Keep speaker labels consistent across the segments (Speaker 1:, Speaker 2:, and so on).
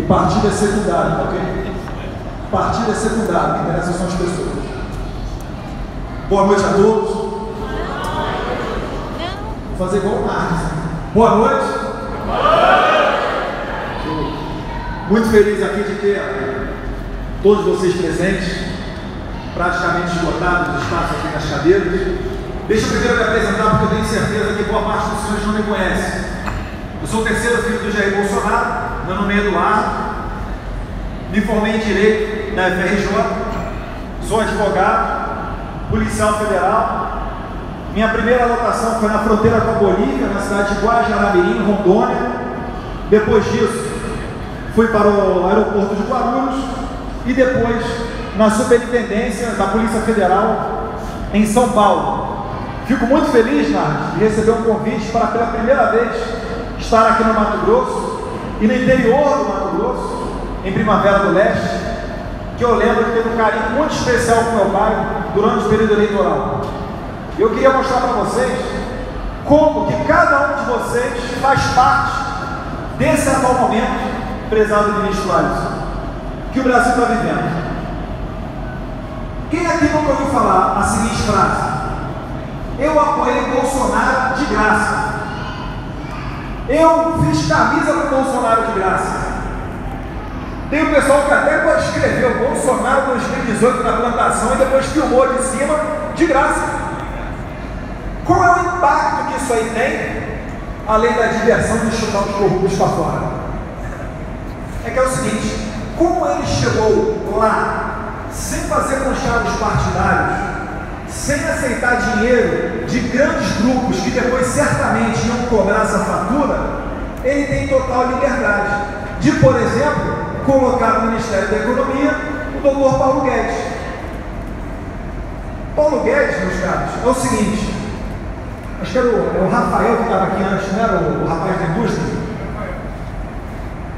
Speaker 1: E partido é secundário, tá ok? Partido é secundário, o que interessa são as pessoas. Boa noite a todos. Vou fazer igual o Marcos. Boa noite. Muito feliz aqui de ter todos vocês presentes, praticamente esgotados os espaços aqui nas cadeiras. Deixa eu primeiro me apresentar, porque eu tenho certeza que boa parte dos senhores não me conhece. Eu sou o terceiro filho do Jair Bolsonaro, meu nome é Eduardo, me formei em Direito na FRJ, sou advogado, policial federal. Minha primeira alocação foi na fronteira com a Bolívia, na cidade de Guajará-Mirim, Rondônia. Depois disso, fui para o aeroporto de Guarulhos e depois na Superintendência da Polícia Federal em São Paulo. Fico muito feliz, Nardes, de receber um convite para pela primeira vez estar aqui no Mato Grosso e no interior do Mato Grosso, em Primavera do Leste, que eu lembro que teve um carinho muito especial com meu pai durante o período eleitoral. Eu queria mostrar para vocês como que cada um de vocês faz parte desse atual momento, prezado ministro Alisson, que o Brasil está vivendo. Quem aqui nunca ouviu falar a seguinte frase: eu apoiei Bolsonaro de graça? Eu fiz camisa com Bolsonaro de graça. Tem um pessoal que até escreveu Bolsonaro 2018 na plantação e depois filmou de cima de graça. Qual é o impacto que isso aí tem, além da diversão de chutar os corruptos para fora? É que é o seguinte: como ele chegou lá sem fazer constar os partidários, sem aceitar dinheiro de grandes grupos que depois certamente iam cobrar essa fatura, ele tem total liberdade de, por exemplo, colocar no Ministério da Economia o Dr. Paulo Guedes. Paulo Guedes, meus caros, é o seguinte, acho que era o Rafael que estava aqui antes, não era o rapaz da indústria?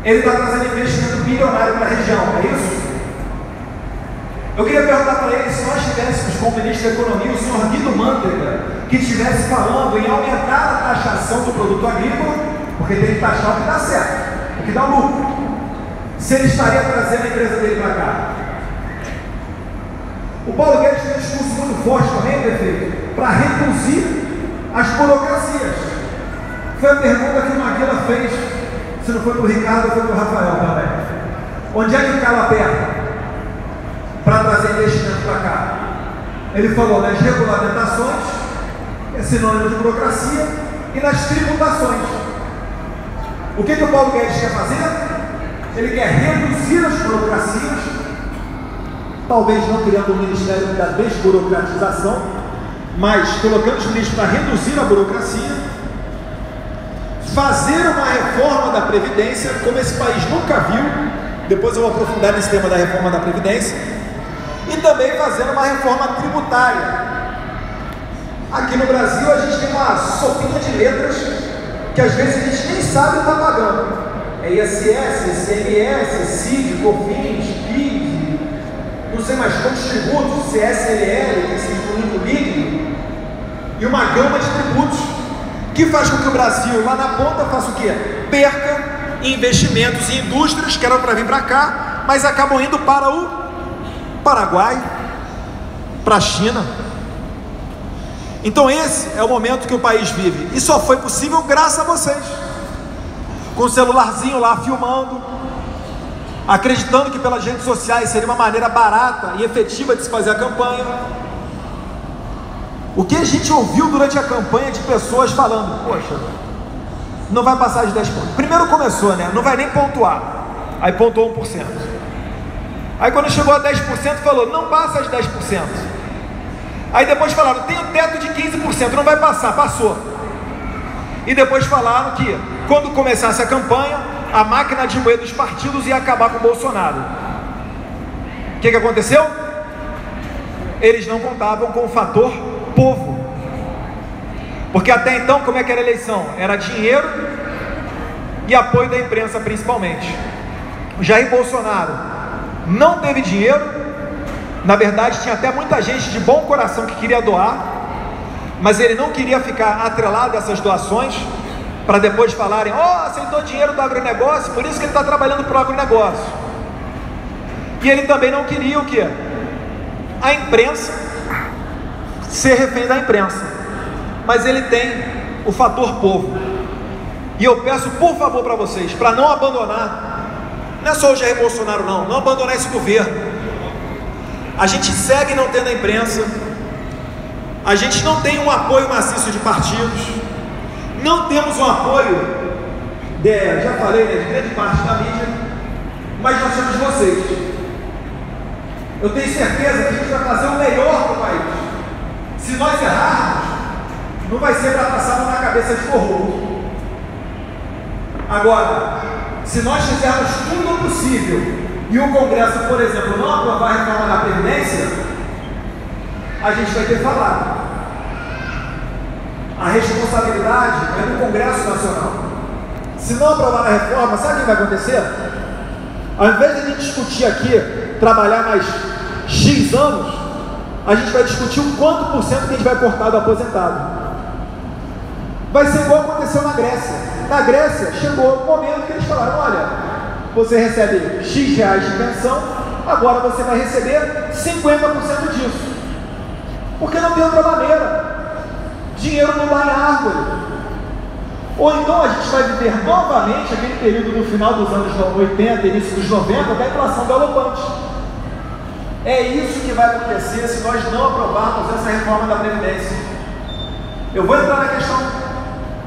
Speaker 1: Ele está trazendo investimento bilionário para a região, é isso? Eu queria perguntar para ele se nós tivéssemos como ministro da Economia o senhor Guido Mantega, que estivesse falando em aumentar a taxação do produto agrícola, porque tem que taxar o que dá certo, o que dá lucro. Se ele estaria trazendo a empresa dele para cá. O Paulo Guedes tem um discurso muito forte também, prefeito, para reduzir as burocracias. Foi a pergunta que o Maguila fez, se não foi para o Ricardo, foi para o Rafael também. Onde é que o cara aperta para trazer investimento para cá? Ele falou nas regulamentações, que é sinônimo de burocracia, e nas tributações. O que o Paulo Guedes quer fazer? Ele quer reduzir as burocracias, talvez não criando o Ministério da Desburocratização, mas colocando os ministros para reduzir a burocracia, fazer uma reforma da Previdência, como esse país nunca viu. Depois eu vou aprofundar nesse tema da reforma da Previdência, e também fazendo uma reforma tributária. Aqui no Brasil a gente tem uma sopinha de letras que às vezes a gente nem sabe estar pagando. É ISS, ICMS, CID, COFINS, PIS, não sei mais quantos tributos, CSLL, que é incluindo líquido, e uma gama de tributos que faz com que o Brasil, lá na ponta, faça o quê? Perca investimentos em indústrias que eram para vir para cá, mas acabam indo para o Paraguai, para a China. Então esse é o momento que o país vive, e só foi possível graças a vocês, com o celularzinho lá filmando, acreditando que pelas redes sociais seria uma maneira barata e efetiva de se fazer a campanha. O que a gente ouviu durante a campanha de pessoas falando: poxa, não vai passar de 10 pontos. Primeiro começou, né? Não vai nem pontuar. Aí pontuou 1%. Aí quando chegou a 10%, falou: não passa de 10%. Aí depois falaram: tem o teto de 15%, não vai passar. Passou. E depois falaram que quando começasse a campanha, a máquina de moer dos partidos ia acabar com o Bolsonaro. O que aconteceu? Eles não contavam com o fator povo, porque até então, como é que era a eleição? Era dinheiro e apoio da imprensa, principalmente. O Jair Bolsonaro não teve dinheiro. Na verdade, tinha até muita gente de bom coração que queria doar, mas ele não queria ficar atrelado a essas doações. para depois falarem: ó, aceitou dinheiro do agronegócio, por isso que ele está trabalhando para o agronegócio. E ele também não queria o quê? A imprensa, ser refém da imprensa, mas ele tem o fator povo. E eu peço por favor para vocês, para não abandonar, não é só o Jair Bolsonaro não abandonar esse governo. A gente segue não tendo a imprensa, a gente não tem um apoio maciço de partidos, não temos um apoio, já falei, de grande parte da mídia, mas nós temos vocês. Eu tenho certeza que a gente vai fazer o melhor para o país. Se nós errarmos, não vai ser para passar na cabeça de corrupto. Agora, se nós fizermos tudo o possível e o Congresso, por exemplo, não aprovar a reforma da Previdência, a gente vai ter falado. A responsabilidade é do Congresso Nacional. Se não aprovar a reforma, sabe o que vai acontecer? Ao invés de a gente discutir aqui, trabalhar mais X anos, a gente vai discutir o quanto por cento que a gente vai cortar do aposentado. Vai ser igual aconteceu na Grécia. Na Grécia, chegou o momento que eles falaram: olha, você recebe X reais de pensão, agora você vai receber 50% disso. Porque não tem outra maneira. Dinheiro não dá em árvore. Ou então a gente vai viver novamente aquele período no final dos anos 80, início dos 90, da inflação galopante. É isso que vai acontecer se nós não aprovarmos essa reforma da Previdência. Eu vou entrar na questão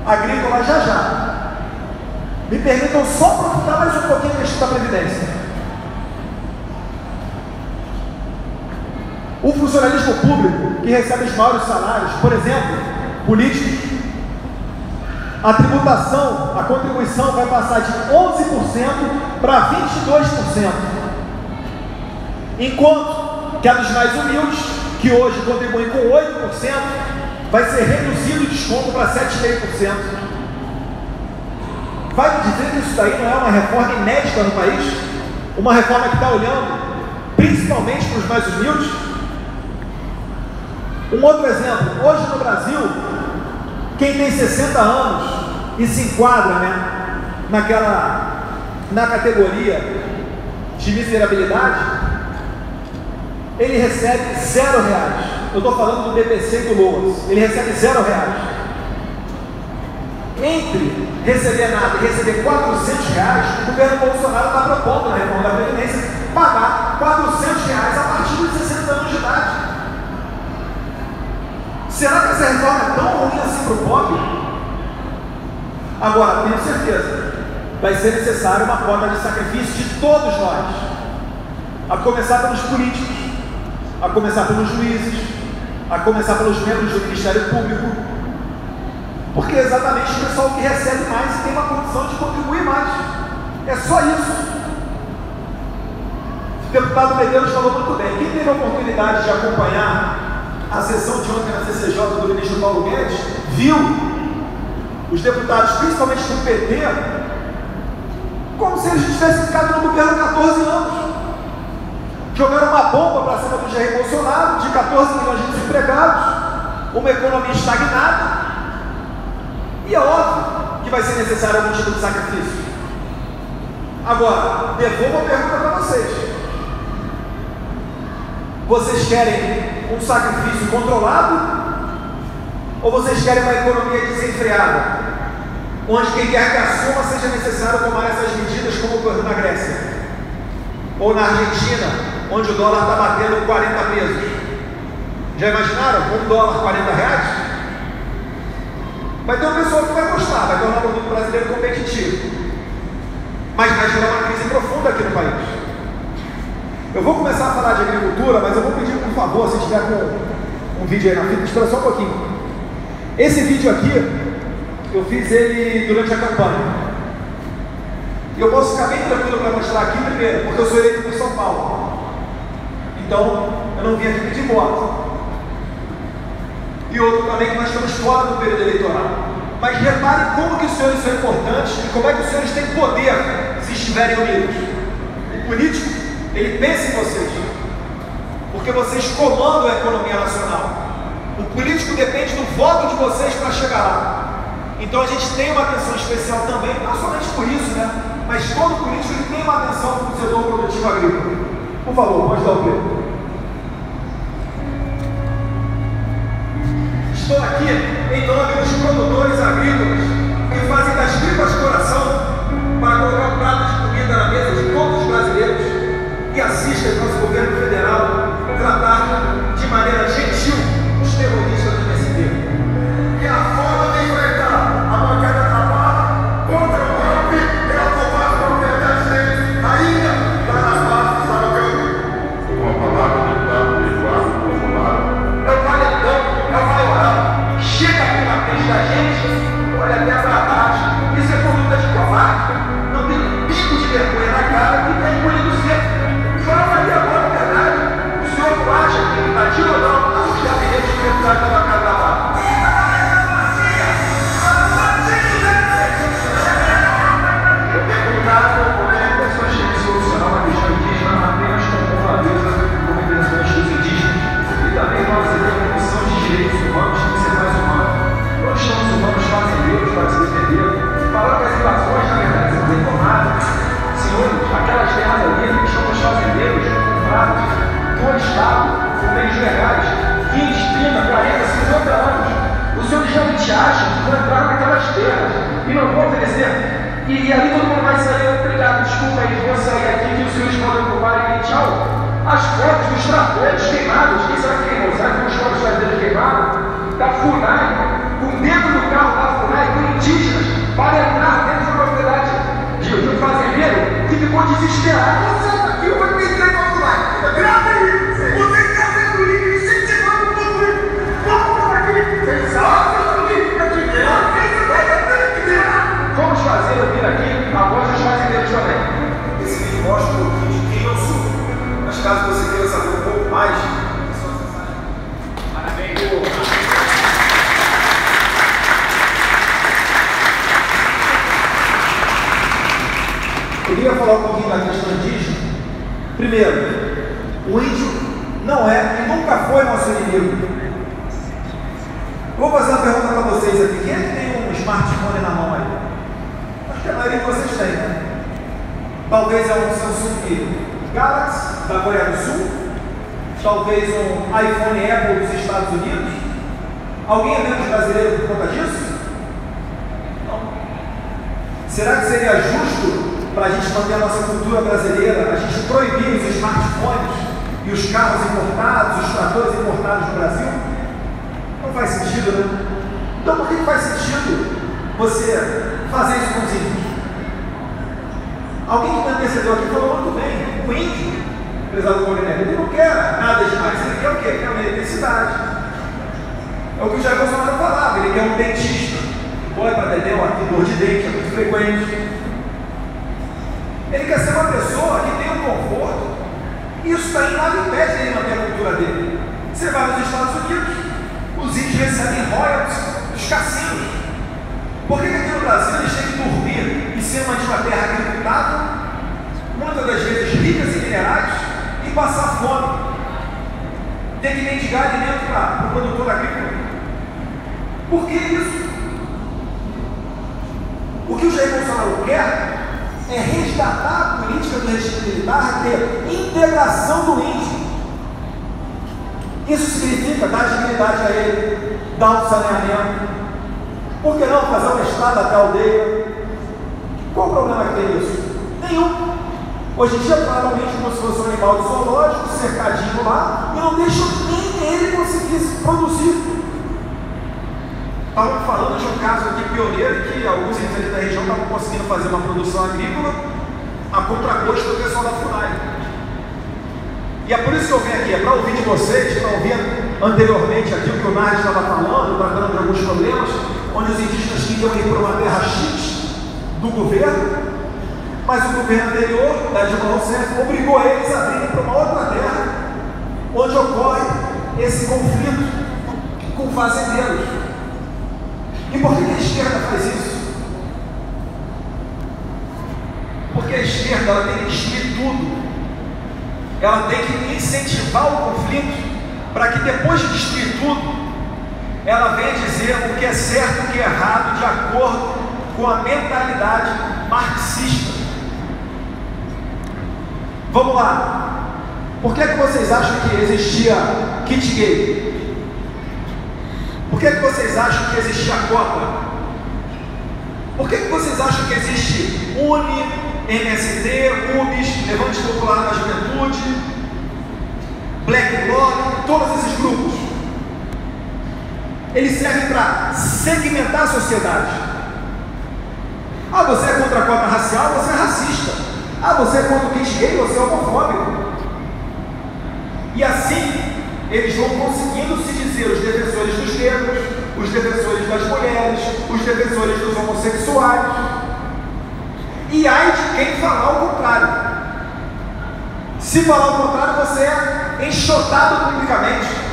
Speaker 1: agrícola já. Me permitam só aprofundar mais um pouquinho a questão da Previdência. O funcionalismo público, que recebe os maiores salários, por exemplo, políticos, a tributação, a contribuição vai passar de 11% para 22%. Enquanto que a dos mais humildes, que hoje contribuem com 8%, vai ser reduzido o desconto para 7,5%. Vai me dizer que isso daí não é uma reforma inédita no país? Uma reforma que está olhando principalmente para os mais humildes? Um outro exemplo: hoje no Brasil, quem tem 60 anos e se enquadra, na categoria de miserabilidade, ele recebe R$0. Eu estou falando do BPC e do LOAS. Ele recebe R$0. Entre receber nada e receber R$400, o governo Bolsonaro está propondo na reforma da Previdência pagar R$400 a partir dos 60 anos de idade. Será que essa reforma é tão ruim assim para o pobre? Agora, tenho certeza, vai ser necessária uma cota de sacrifício de todos nós, a começar pelos políticos, a começar pelos juízes, a começar pelos membros do Ministério Público, porque é exatamente o pessoal que recebe mais e tem uma condição de contribuir mais. É só isso. O deputado Medeiros falou muito bem. Quem teve a oportunidade de acompanhar a sessão de ontem na CCJ do ministro Paulo Guedes, viu os deputados, principalmente do PT, como se eles tivessem ficado no governo 14 anos. Jogaram uma bomba para cima do Jair Bolsonaro, de 14 milhões de desempregados, uma economia estagnada, e é óbvio que vai ser necessário algum tipo de sacrifício. Agora, devolvo a pergunta para vocês: vocês querem um sacrifício controlado, ou vocês querem uma economia desenfreada, onde quem quer que assuma seja necessário tomar essas medidas, como ocorreu na Grécia ou na Argentina, onde o dólar está batendo 40 pesos? Já imaginaram? $1, R$40? Vai ter uma pessoa que vai gostar, vai tornar o produto brasileiro competitivo, mas vai gerar uma crise profunda aqui no país. Eu vou começar a falar de agricultura, mas eu vou pedir, por favor, se tiver com um vídeo aí na fita, espera só um pouquinho. Esse vídeo aqui, eu fiz ele durante a campanha. E eu posso ficar bem tranquilo para mostrar aqui, primeiro, porque eu sou eleito por São Paulo. Então, eu não vim aqui pedir voto. E outro também, que nós estamos fora do período eleitoral. Mas reparem como que os senhores são importantes e como é que os senhores têm poder se estiverem unidos. O político, ele pensa em vocês, porque vocês comandam a economia nacional. O político depende do voto de vocês para chegar lá. Então a gente tem uma atenção especial também, não somente por isso, né? Mas todo político ele tem uma atenção para o setor produtivo agrícola. Por favor, pode dar o play. Estou aqui em nome dos produtores agrícolas que fazem das tripas coração para colocar um prato de comida na mesa de todos os brasileiros e assistem o nosso governo federal tratar de maneira gentil os terroristas do MST. E a forma de enfrentar a bancada da barra contra o golpe é a covarde com a verdade deles, ainda lá nas barras do Saracão.
Speaker 2: Com a palavra do deputado Eduardo Bolsonaro.
Speaker 1: É o valentão, é o maioral. Chega aqui na frente da gente, olha até para baixo. Isso é conduta de covarde. Não tem um pico de vergonha na cara e está engolindo seco. Fala ali agora a verdade. O senhor não acha que ele está tirando ou não os gabinetes de deputado da bancada da barra?
Speaker 3: E ali todo mundo vai sair, obrigado, desculpa aí, vou sair aqui que os senhores podem ocupar e tchau. As fotos dos tratores queimados, quem será que queimou? Será que os fotos brasileiros queimados? Da FUNAI, com dentro do carro da FUNAI, com indígenas, para entrar dentro da propriedade de um fazendeiro que ficou desesperado. Você está aqui, eu vou me entregar para a FUNAI. Grava aí! Você está vendo o livro incentivando o povo! Vamos aqui! Vocês sabem o livro aqui dentro! Vamos fazer ouvir aqui a voz dos fazendeiros também.
Speaker 1: Esse vídeo mostra um pouquinho de quem eu sou. Mas caso você queira saber um pouco mais, parabéns. Eu queria falar um pouquinho da questão indígena. Primeiro, o índio não é e nunca foi nosso inimigo. Vou fazer uma pergunta para vocês aqui. Quem é que tem um smartphone na mão aí? Acho que a maioria de vocês tem, né? Talvez é um Samsung Galaxy da Coreia do Sul, talvez um iPhone Apple dos Estados Unidos. Alguém é menos brasileiro por conta disso? Não. Será que seria justo para a gente manter a nossa cultura brasileira, a gente proibir os smartphones e os carros importados, os tratores importados no Brasil? Não faz sentido, né? Então por que faz sentido você fazer isso com os índios? Alguém que me antecedeu aqui falou muito bem, o índio, prezado Paulinelli, ele não quer nada demais, ele quer o quê? Ele quer uma eletricidade. É o que o Jair Bolsonaro falava, ele quer um dentista. Olha para Dedéu, aqui dor de dente, é muito frequente. Ele quer ser uma pessoa que tem um conforto. Isso daí nada impede ele manter a cultura dele. Você vai nos Estados Unidos, os índios recebem royalties dos cassinos. Por que aqui no Brasil eles têm que dormir em cima de uma terra agricultável, muitas das vezes ricas em minerais, e passar fome? Tem que mendigar alimento para o produtor agrícola. Por que isso? O que o Jair Bolsonaro quer é resgatar a política do regime militar, ter integração do índio. Isso significa dar dignidade a ele, dar um saneamento. Por que não fazer uma estrada até a aldeia? Qual o problema que tem nisso? Nenhum. Hoje em dia, claramente, como se fosse um animal de zoológico, cercadinho lá, e não deixam nem ele conseguir produzir. Estavam falando de um caso aqui pioneiro, que alguns índios da região estavam conseguindo fazer uma produção agrícola a contragosto do pessoal da FUNAI. E é por isso que eu venho aqui, é para ouvir de vocês, para ouvir anteriormente aqui o que o Nardes estava falando, tratando de alguns problemas, onde os indígenas queriam ir para uma terra X do governo, mas o governo anterior, da Dilma Rousseff, obrigou eles a virem para uma outra terra, onde ocorre esse conflito com fazendeiros. E por que a esquerda faz isso? Porque a esquerda ela tem que destruir tudo. Ela tem que incentivar o conflito para que depois de destruir tudo, ela vem dizer o que é certo e o que é errado de acordo com a mentalidade marxista. Vamos lá. Por que vocês acham que existia kit gay? Por que vocês acham que existia cota? Por que vocês acham que existe UNE, MST, UBS, Levante Popular da Juventude, Black Bloc, todos esses grupos? Eles servem para segmentar a sociedade. Ah, você é contra a cota racial, você é racista. Ah, você é contra o kit gay, você é homofóbico. E assim, eles vão conseguindo se dizer os defensores dos negros, os defensores das mulheres, os defensores dos homossexuais. E ai de quem falar o contrário. Se falar o contrário, você é enxotado publicamente.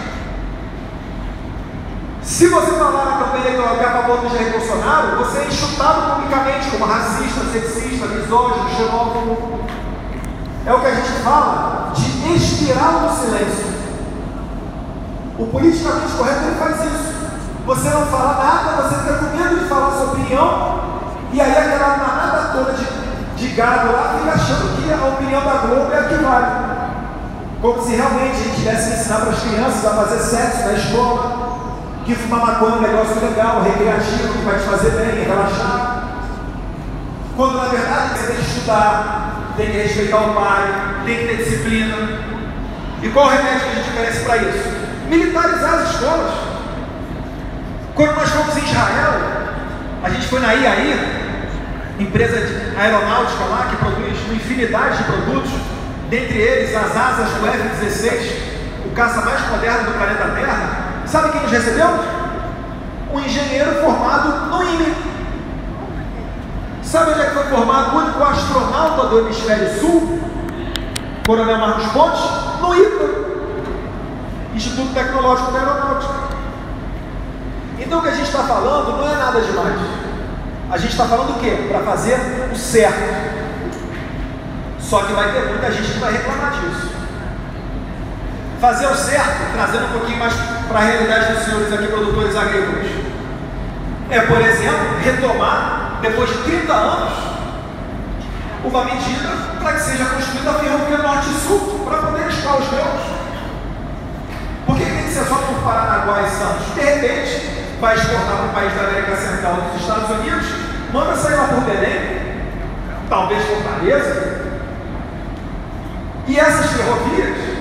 Speaker 1: Se você falar na campanha eleitoral que é a favor do Jair Bolsonaro, você é enxotado publicamente como racista, sexista, misógino, xenófobo. É o que a gente fala de espiral no silêncio. O politicamente correto ele faz isso. Você não fala nada, você fica com medo de falar sua opinião, e aí aquela manada toda de gado lá fica achando que a opinião da Globo é a que vale. Como se realmente a gente tivesse que ensinar para as crianças a fazer sexo na escola, que fumar maconha é um negócio legal, recreativo, que vai te fazer bem, relaxar. Quando na verdade você tem que estudar, tem que respeitar o pai, tem que ter disciplina. E qual o remédio que a gente oferece para isso? Militarizar as escolas. Quando nós fomos em Israel, a gente foi na IAI, empresa de aeronáutica lá que produz uma infinidade de produtos, dentre eles as asas do F-16, o caça mais moderno do planeta Terra. Sabe quem nos recebeu? Um engenheiro formado no IME. Sabe onde é que foi formado o único astronauta do hemisfério sul? Coronel Marcos Pontes? No IPA, Instituto Tecnológico da Aeronáutica. Então o que a gente está falando não é nada demais. A gente está falando o quê? Para fazer o certo. Só que vai ter muita gente que vai reclamar disso. Fazer o certo, trazendo um pouquinho mais para a realidade dos senhores aqui, produtores agrícolas, é, por exemplo, retomar, depois de 30 anos, uma medida para que seja construída a ferrovia norte-sul, para poder escoar os grãos. Por que tem que ser só por Paranaguá e Santos? De repente, vai exportar para o país da América Central dos Estados Unidos, manda sair lá por Belém, talvez Fortaleza, e essas ferrovias,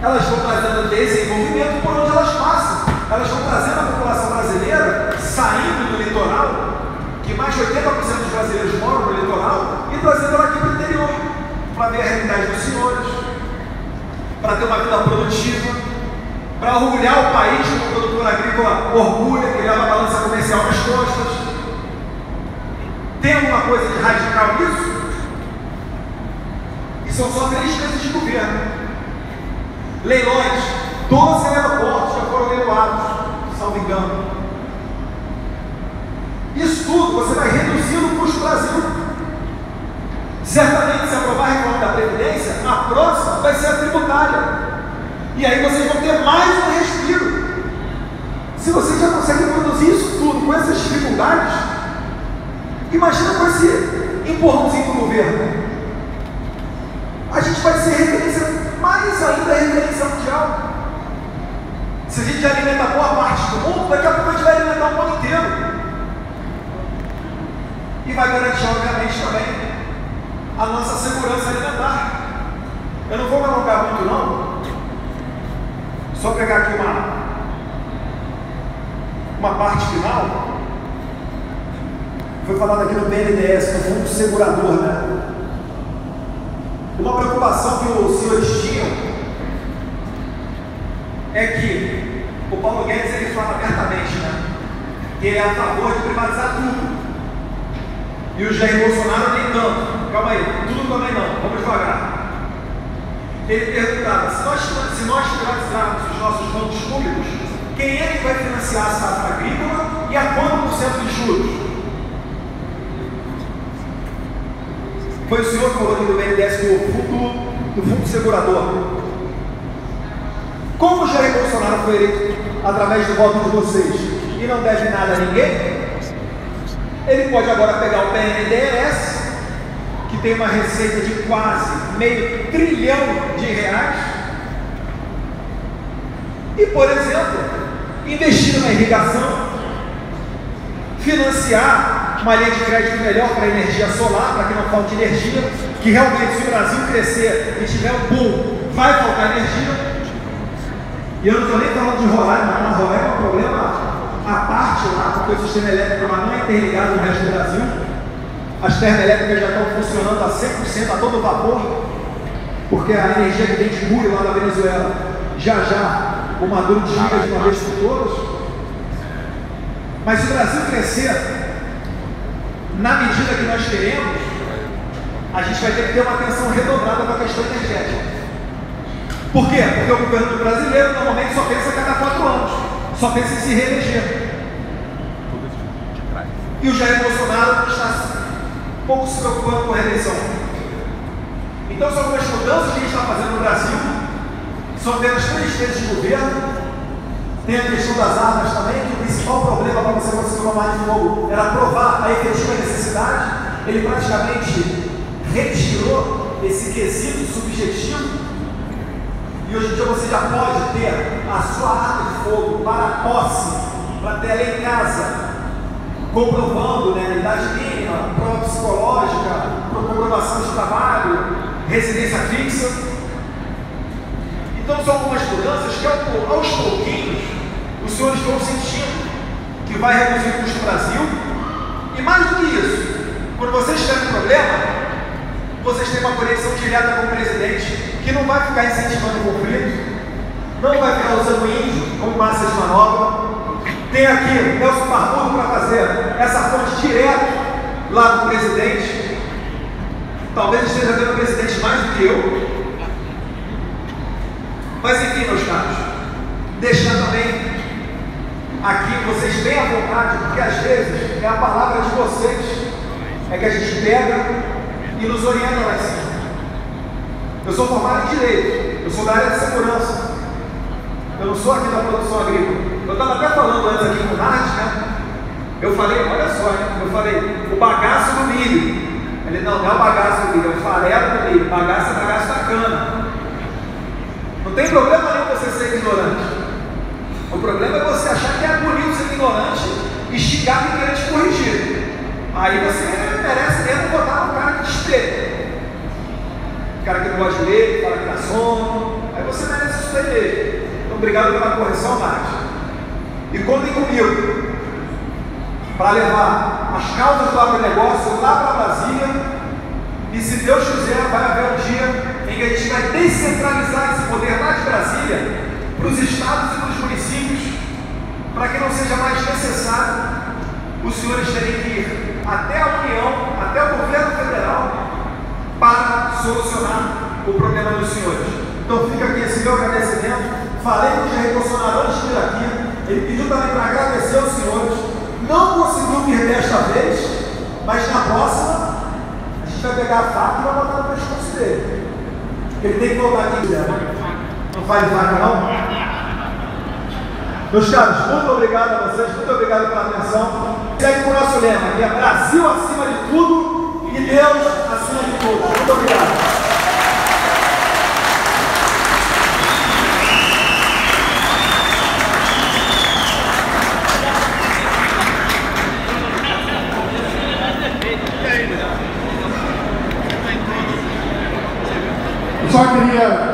Speaker 1: elas vão trazendo desenvolvimento por onde elas passam. Elas vão trazendo a população brasileira saindo do litoral, que mais de 80% dos brasileiros moram no litoral, e trazendo ela aqui para o interior, para ver a realidade dos senhores, para ter uma vida produtiva, para orgulhar o país como o produtor agrícola orgulha, que leva a balança comercial nas costas. Tem alguma coisa de radical nisso? E são só 3 meses de governo. Leilões, 12 aeroportos já foram leiloados, salvo engano. Isso tudo você vai reduzindo o custo do Brasil. Certamente, se aprovar a reforma da Previdência, a próxima vai ser a tributária. E aí vocês vão ter mais um respiro. Se vocês já conseguem produzir isso tudo com essas dificuldades, imagina com esse empurrãozinho do governo. A gente vai ser referência, mais ainda referência mundial. Se a gente alimenta boa parte do mundo, daqui a pouco a gente vai alimentar o mundo inteiro. E vai garantir, obviamente, também a nossa segurança alimentar. Eu não vou me alongar muito não. Só pegar aqui uma parte final. Foi falado aqui no BNDES, no Fundo Segurador, né? Uma preocupação que os senhores tinham é que o Paulo Guedes ele fala abertamente, né? Que ele é a favor de privatizar tudo. E o Jair Bolsonaro nem tanto. Calma aí, tudo também não, vamos devagar. Ele perguntava, se nós privatizarmos os nossos bancos públicos, quem é que vai financiar a safra agrícola e a quanto por cento de juros? Foi o senhor que falou aqui do BNDES do Fundo Segurador. Como o Jair Bolsonaro foi eleito através do voto de vocês, e não deve nada a ninguém, ele pode agora pegar o BNDES, que tem uma receita de quase R$500 bilhão, e, por exemplo, investir na irrigação, financiar uma linha de crédito melhor para a energia solar, para que não falte energia, que realmente, se o Brasil crescer e tiver um boom, vai faltar energia. E eu não estou nem falando de Roraima, mas Roraima é um problema à parte lá, porque o sistema elétrico lá não é interligado no resto do Brasil. As termoelétricas já estão funcionando a 100%, a todo vapor, porque a energia que vem de Muro lá da Venezuela, já o Maduro desliga de uma vez por todas. Mas se o Brasil crescer na medida que nós queremos, a gente vai ter que ter uma atenção redobrada para a questão energética. Por quê? Porque o governo brasileiro normalmente só pensa a cada 4 anos, só pensa em se reeleger. E o Jair Bolsonaro está pouco se preocupando com a reeleição. Então são algumas mudanças que a gente está fazendo no Brasil. São apenas 3 meses de governo. Tem a questão das armas também, que o principal problema para você conseguir uma arma de fogo era provar a efetiva necessidade. Ele praticamente retirou esse quesito subjetivo. E hoje em dia você já pode ter a sua arma de fogo para a posse, para ter ela em casa, comprovando, né, idade mínima, prova psicológica, comprovação de trabalho, residência fixa. Então são algumas mudanças que aos pouquinhos os senhores vão sentindo que vai reduzir o custo do Brasil. E mais do que isso, quando vocês tiverem um problema, vocês têm uma conexão direta com o presidente, que não vai ficar incentivando o conflito, não vai ficar usando o índio como massa de manobra. Tem aqui o Nelson Barbudo para fazer essa fonte direto lá do presidente. Talvez esteja vendo o presidente mais do que eu. Mas enfim, meus caros, deixar também aqui vocês bem à vontade, porque às vezes é a palavra de vocês é que a gente pega e nos orienta lá em cima. Eu sou formado em Direito, eu sou da área de segurança, eu não sou aqui da produção agrícola. Eu estava até falando antes aqui com o Nath, né? Eu falei, olha só, né? Eu falei, o bagaço do milho. Ele, não é o bagaço do milho, é o farelo do milho. Bagaço é bagaço da cana. Não tem problema nenhum você ser ignorante. O problema é você achar que é bonito ser ignorante e xingar quem quer te corrigir. Aí você merece mesmo botar um cara que te espelha. O cara que não gosta de ler, que fala que dá sono. Aí você merece isso daí mesmo. Então, obrigado pela correção, Nath. E contem comigo para levar as causas do agronegócio lá para Brasília. E se Deus quiser, vai haver um dia em que a gente vai descentralizar esse poder lá de Brasília para os estados e para os municípios, para que não seja mais necessário os senhores terem que ir até a União, até o governo federal, para solucionar o problema dos senhores. Então fica aqui esse meu agradecimento. Falei com o Jair Bolsonaro antes de vir aqui. Ele pediu também para agradecer aos senhores. Não conseguiu vir desta vez, mas na próxima a gente vai pegar a faca e vai botar no pescoço dele. Ele tem que voltar aqui, né? Não faz faca, não? Meus caros, muito obrigado a vocês, muito obrigado pela atenção. Segue com o nosso lema, que é Brasil acima de tudo e Deus acima de tudo. Muito obrigado.
Speaker 4: Só queria